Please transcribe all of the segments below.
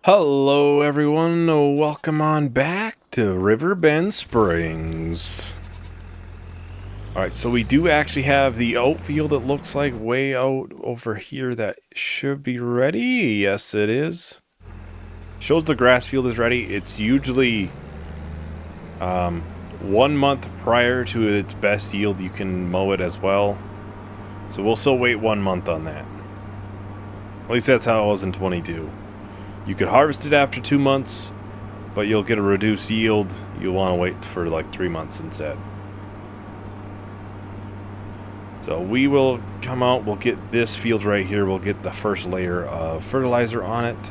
Hello everyone, welcome on back to Riverbend Springs. Alright, so we do actually have the oat field, it looks like, way out over here that should be ready. Yes, it is. Shows the grass field is ready. It's usually 1 month prior to its best yield you can mow it as well. So we'll still wait 1 month on that. At least that's how it was in 22. You could harvest it after 2 months, but you'll get a reduced yield. You'll want to wait for like 3 months instead. So we will come out, we'll get this field right here, we'll get the first layer of fertilizer on it,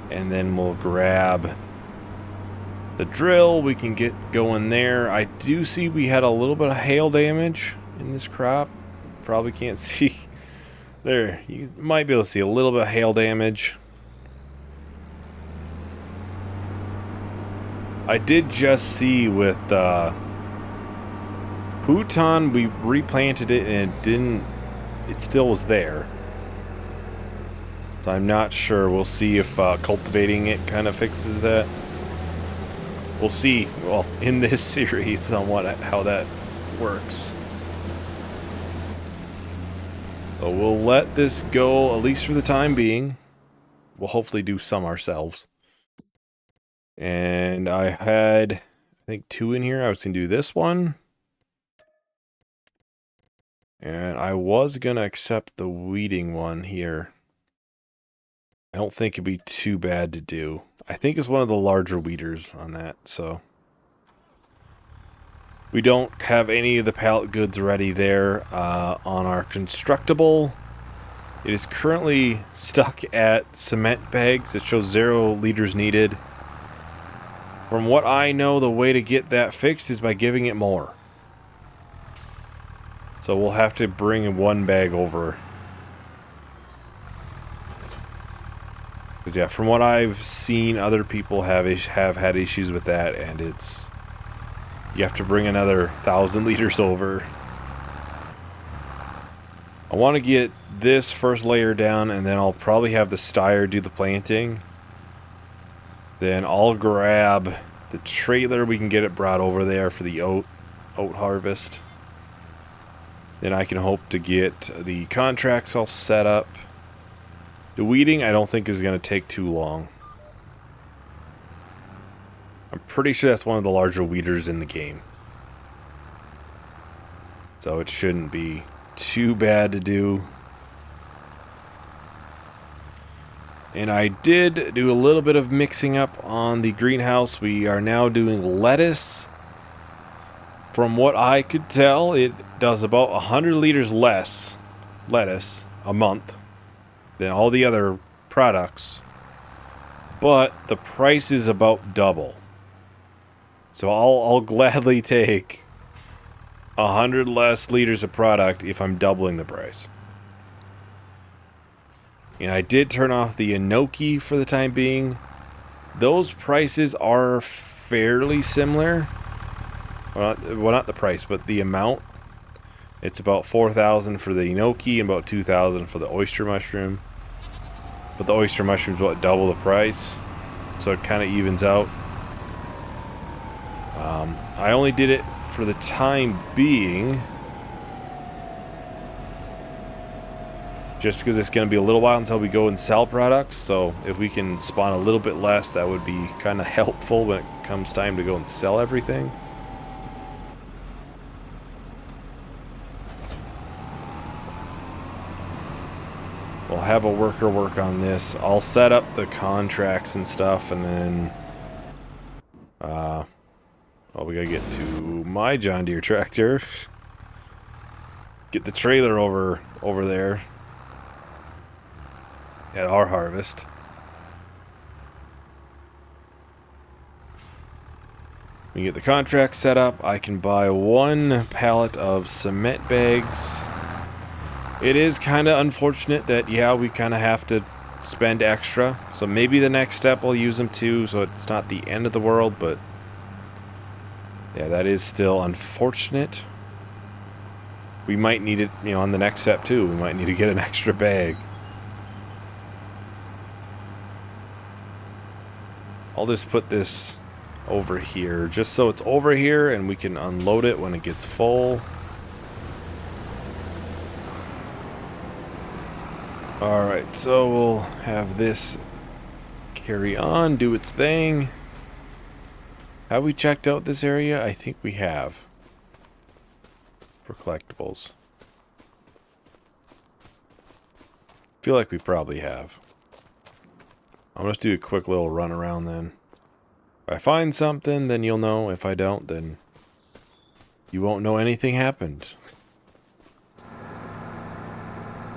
and then we'll grab the drill, we can get going there. I do see we had a little bit of hail damage in this crop. Probably can't see. There, you might be able to see a little bit of hail damage. I did just see with Bhutan, we replanted it and it still was there. So I'm not sure. We'll see if cultivating it kind of fixes that. We'll see, well, in this series on how that works. So we'll let this go, at least for the time being. We'll hopefully do some ourselves. And I had, I think, 2 in here. I was going to do this one. And I was going to accept the weeding one here. I don't think it'd be too bad to do. I think it's one of the larger weeders on that, so. We don't have any of the pallet goods ready there on our constructible. It is currently stuck at cement bags. It shows 0 liters needed. From what I know, the way to get that fixed is by giving it more. So we'll have to bring 1 bag over. Because yeah, from what I've seen, other people have had issues with that, and it's... You have to bring another 1,000 liters over. I want to get this first layer down, and then I'll probably have the styer do the planting. Then I'll grab the trailer, we can get it brought over there for the oat harvest. Then I can hope to get the contracts all set up. The weeding I don't think is going to take too long. I'm pretty sure that's one of the larger weeders in the game. So it shouldn't be too bad to do. And I did do a little bit of mixing up on the greenhouse. We are now doing lettuce. From what I could tell, it does about 100 liters less lettuce a month than all the other products. But the price is about double. So I'll gladly take 100 less liters of product if I'm doubling the price. And I did turn off the enoki for the time being. Those prices are fairly similar. Well, not the price, but the amount. It's about 4,000 for the enoki and about 2,000 for the oyster mushroom. But the oyster mushroom is about double the price. So it kind of evens out. I only did it for the time being, just because it's going to be a little while until we go and sell products. So if we can spawn a little bit less, that would be kind of helpful when it comes time to go and sell everything. We'll have a worker work on this. I'll set up the contracts and stuff, and then well, we gotta get to my John Deere tractor. Get the trailer over there at our harvest. We get the contract set up. I can buy 1 pallet of cement bags. It is kind of unfortunate that, yeah, we kind of have to spend extra. So maybe the next step I'll use them too, so it's not the end of the world, but yeah, that is still unfortunate. We might need it, you know, on the next step too. We might need to get an extra bag. I'll just put this over here, just so it's over here and we can unload it when it gets full. Alright, so we'll have this carry on, do its thing. Have we checked out this area? I think we have. For collectibles. Feel like we probably have. I'm gonna just do a quick little run around then. If I find something, then you'll know. If I don't, then you won't know anything happened.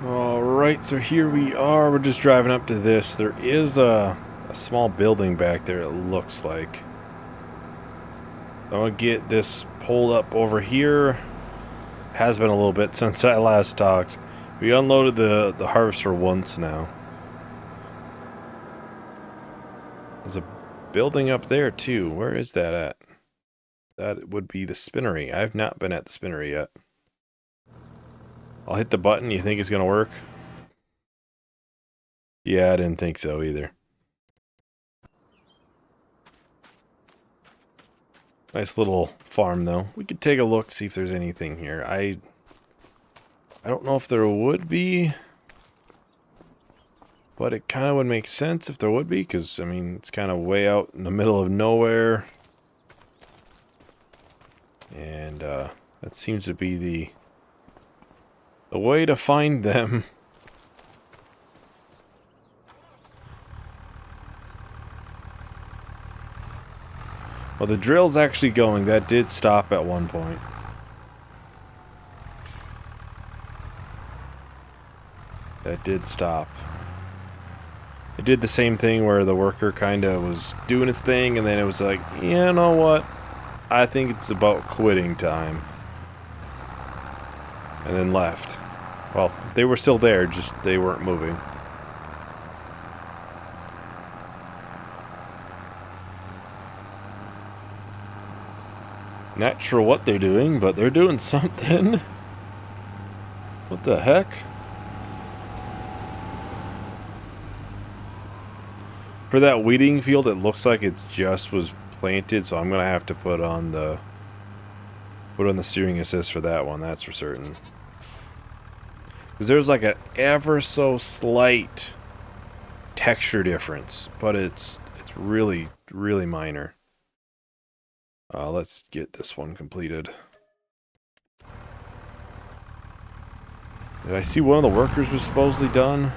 Alright, so here we are. We're just driving up to this. There is a small building back there, it looks like. I'm gonna get this pulled up over here. Has been a little bit since I last talked. We unloaded the harvester once now. There's a building up there too. Where is that at? That would be the spinnery. I've not been at the spinnery yet. I'll hit the button. You think it's gonna work? Yeah, I didn't think so either. Nice little farm though. We could take a look, see if there's anything here. I don't know if there would be, but it kind of would make sense if there would be, because, I mean, it's kind of way out in the middle of nowhere. And, that seems to be the way to find them. Well, the drill's actually going. That did stop at one point. That did stop. It did the same thing where the worker kind of was doing his thing, and then it was like, you know what? I think it's about quitting time. And then left. Well, they were still there, just they weren't moving. Not sure what they're doing, but they're doing something. What the heck? For that weeding field, it looks like it just was planted, so I'm gonna have to put on the steering assist for that one. That's for certain. Because there's like an ever so slight texture difference, but it's really minor. Let's get this one completed. Did I see one of the workers was supposedly done?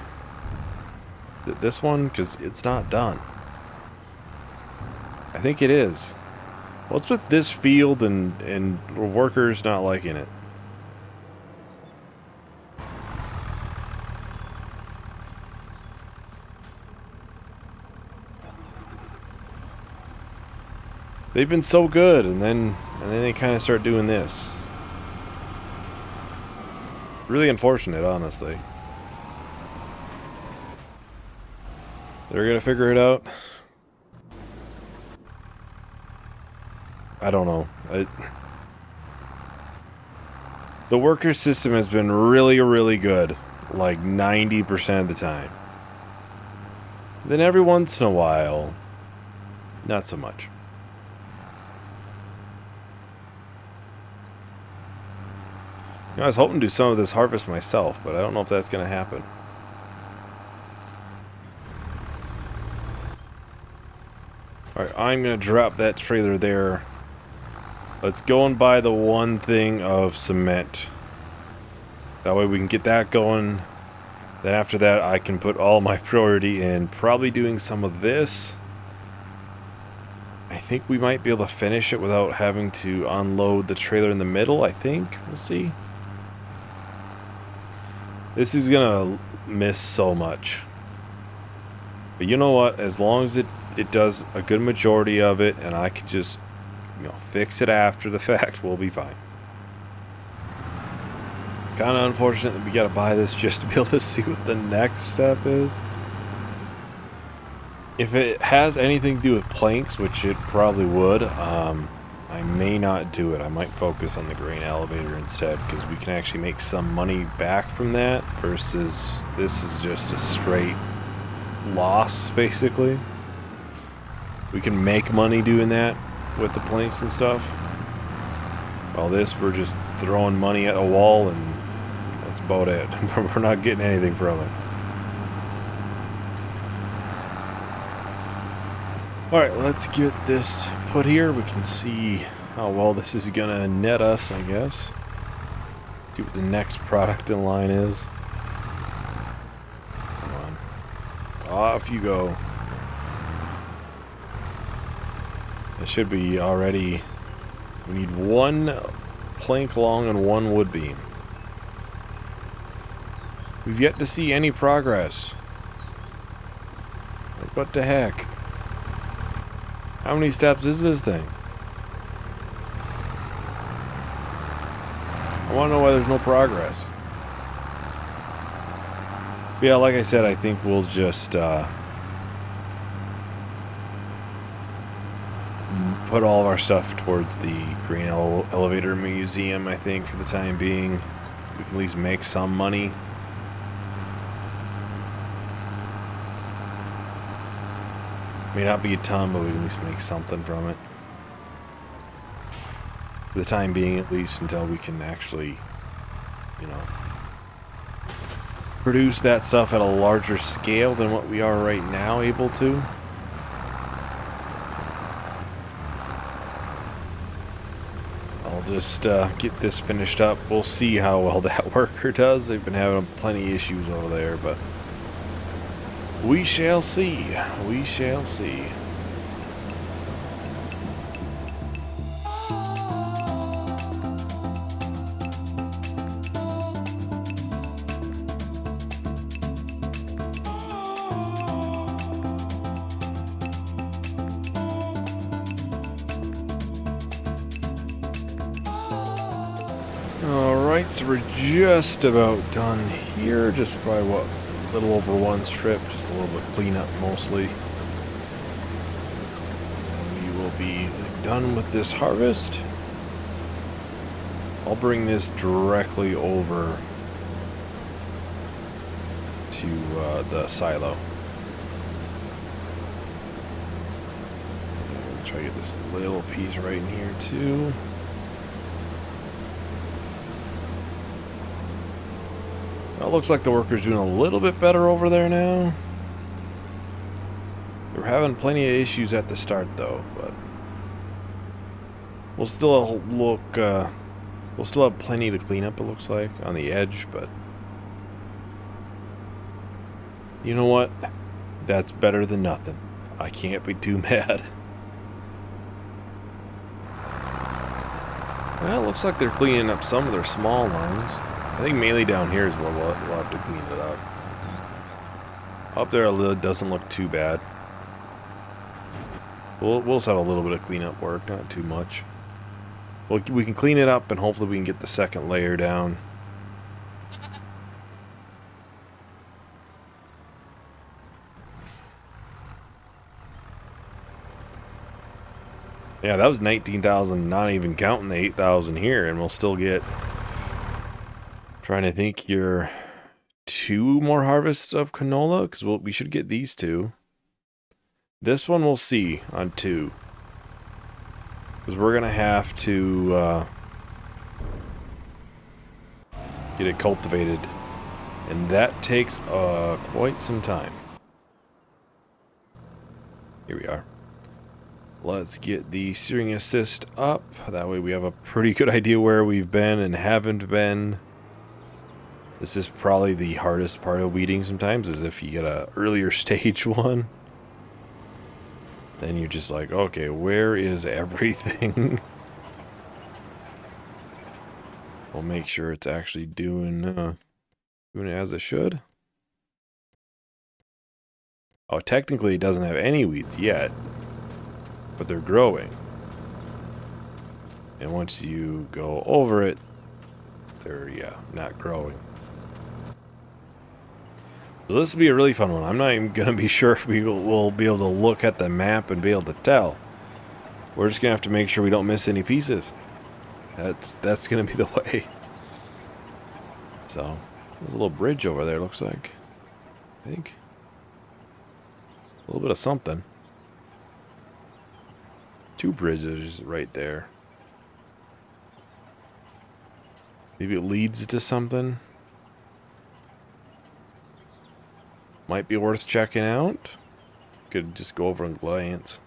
This one? Because it's not done. I think it is. What's with this field and workers not liking it? They've been so good, and then they kind of start doing this. Really unfortunate, honestly. They're gonna figure it out. I don't know. The worker system has been really good, like 90% of the time. Then every once in a while, not so much. You know, I was hoping to do some of this harvest myself, but I don't know if that's going to happen. Alright, I'm going to drop that trailer there. Let's go and buy the one thing of cement. That way we can get that going. Then after that, I can put all my priority in probably doing some of this. I think we might be able to finish it without having to unload the trailer in the middle, I think. We'll see. This is gonna miss so much. But you know what? As long as it does a good majority of it, and I can just, you know, fix it after the fact, we'll be fine. Kind of unfortunate that we gotta buy this just to be able to see what the next step is. If it has anything to do with planks, which it probably would, I may not do it. I might focus on the grain elevator instead, because we can actually make some money back from that, versus this is just a straight loss, basically. We can make money doing that with the planks and stuff. While this, we're just throwing money at a wall, and that's about it. We're not getting anything from it. Alright, let's get this put here. We can see how well this is gonna net us, I guess. See what the next product in line is. Come on. Off you go. It should be already... We need one plank long and one wood beam. We've yet to see any progress. Like, what the heck? How many steps is this thing? I want to know why there's no progress. But yeah, like I said, I think we'll just put all of our stuff towards the Green Elevator Museum, I think, for the time being. We can at least make some money. May not be a ton, but we can at least make something from it. For the time being, at least, until we can actually, you know, produce that stuff at a larger scale than what we are right now able to. I'll just get this finished up. We'll see how well that worker does. They've been having plenty of issues over there, but we shall see. We shall see. Alright, so we're just about done here. Just probably, what, a little over one strip. Just a little bit cleanup mostly. And we will be done with this harvest. I'll bring this directly over to the silo. I'll try to get this little piece right in here too. Well, it looks like the worker's doing a little bit better over there now. We're having plenty of issues at the start though, but we'll still look, we'll still have plenty to clean up, it looks like, on the edge, but you know what? That's better than nothing. I can't be too mad. Well, it looks like they're cleaning up some of their small lines. I think mainly down here is where we'll have to clean it up. Up there it doesn't look too bad. We'll just have a little bit of cleanup work, not too much. Well, we can clean it up and hopefully we can get the second layer down. Yeah, that was 19,000, not even counting the 8,000 here, and we'll still get... Trying to think, you're 2 more harvests of canola, because we should get these 2. This one we'll see on 2. Because we're going to have to get it cultivated. And that takes quite some time. Here we are. Let's get the steering assist up. That way we have a pretty good idea where we've been and haven't been. This is probably the hardest part of weeding sometimes, is if you get a earlier stage one. Then you're just like, okay, where is everything? We'll make sure it's actually doing it as it should. Oh, technically it doesn't have any weeds yet, but they're growing. And once you go over it, they're, yeah, not growing. So this will be a really fun one. I'm not even going to be sure if we will be able to look at the map and be able to tell. We're just going to have to make sure we don't miss any pieces. That's going to be the way. So, there's a little bridge over there, looks like. I think. A little bit of something. 2 bridges right there. Maybe it leads to something. Might be worth checking out. Could just go over and glance.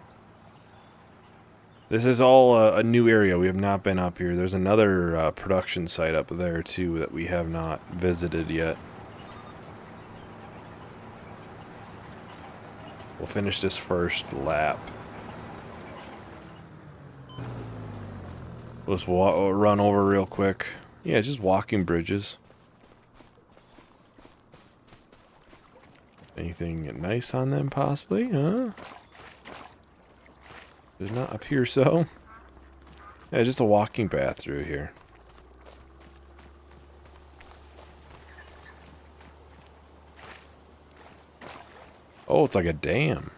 This is all a new area. We have not been up here. There's another production site up there too that we have not visited yet. We'll finish this first lap. Let's run over real quick. Yeah, just walking bridges. Anything nice on them possibly, huh? Does not appear so. Yeah, just a walking path through here. Oh, it's like a dam.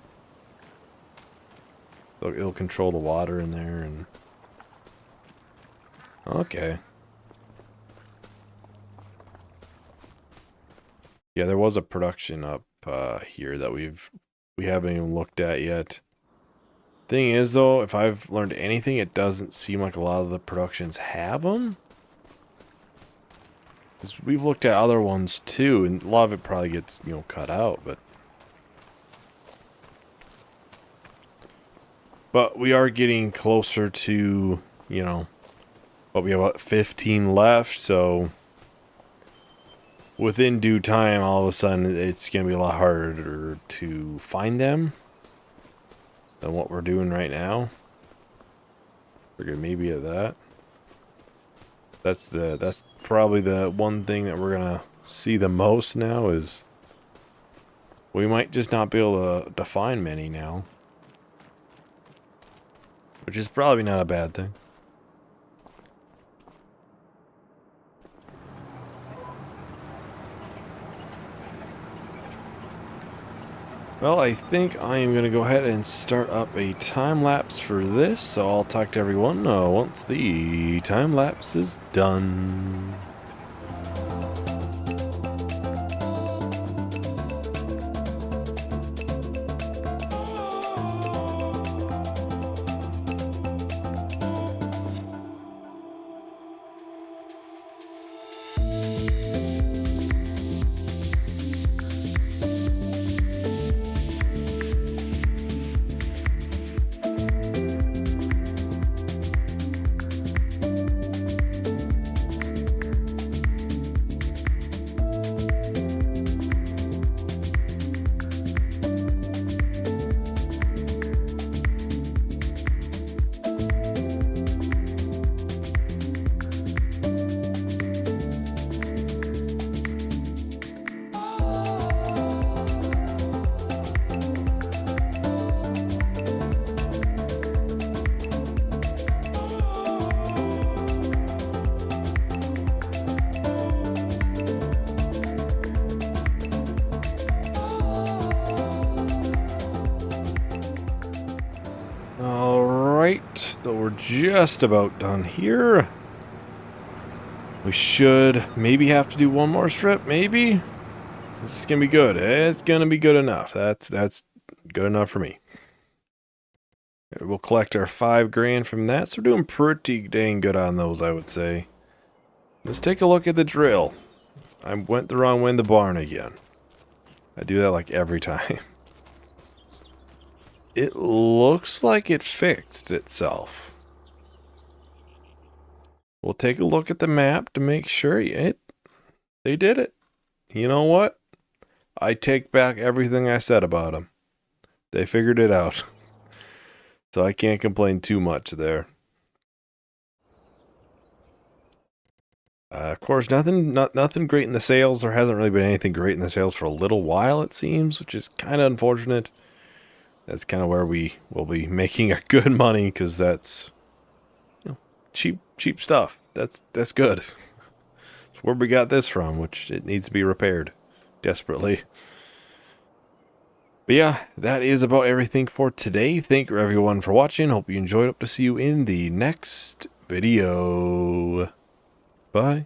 So it'll control the water in there and... Okay. Yeah, there was a production up here that we haven't even looked at yet. Thing is, though, if I've learned anything, it doesn't seem like a lot of the productions have them. 'Cause we've looked at other ones too, and a lot of it probably gets, you know, cut out, but we are getting closer to, you know, but we have about 15 left, so within due time, all of a sudden, it's going to be a lot harder to find them than what we're doing right now. We're going to maybe at that. That's probably the one thing that we're going to see the most now is we might just not be able to find many now. Which is probably not a bad thing. Well, I think I am going to go ahead and start up a time lapse for this, so I'll talk to everyone once the time lapse is done. So we're just about done here. We should maybe have to do one more strip, maybe. This is gonna be good. It's gonna be good enough. That's good enough for me. We'll collect our $5 grand from that, so we're doing pretty dang good on those, I would say. Let's take a look at the drill. I went the wrong way in the barn again. I do that like every time. It looks like it fixed itself. We'll take a look at the map to make sure they did it. You know what? I take back everything I said about them. They figured it out. So I can't complain too much there. Of course, nothing great in the sales. There hasn't really been anything great in the sales for a little while, it seems, which is kind of unfortunate. That's kind of where we will be making our good money, because that's, you know, cheap stuff. That's good. That's where we got this from, which it needs to be repaired desperately. But yeah, that is about everything for today. Thank you everyone for watching. Hope you enjoyed. Hope to see you in the next video. Bye.